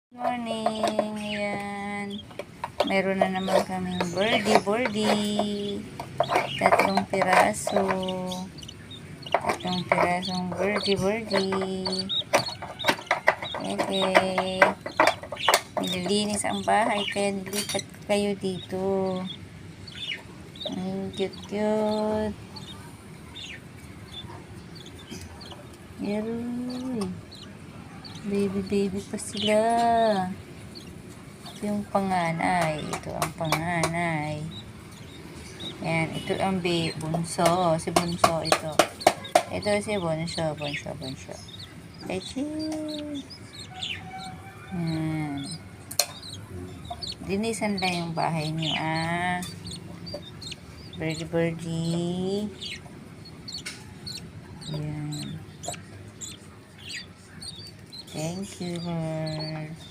Morning, ayan. Meron na naman kaming birdie. Tatlong pirasong birdie. Okay. Nililinis ang bahay kaya nilipat ko kayo dito. Ang cute. Yaroy. Baby pa sila. Ito yung panganay. Ito ang panganay. Yan. Ito ang bunso. Si bunso ito. Ito si bunso. Echi. Yan. Dinisan lang yung bahay niyo, ah. Birdie. Yan. Thank you, Lord.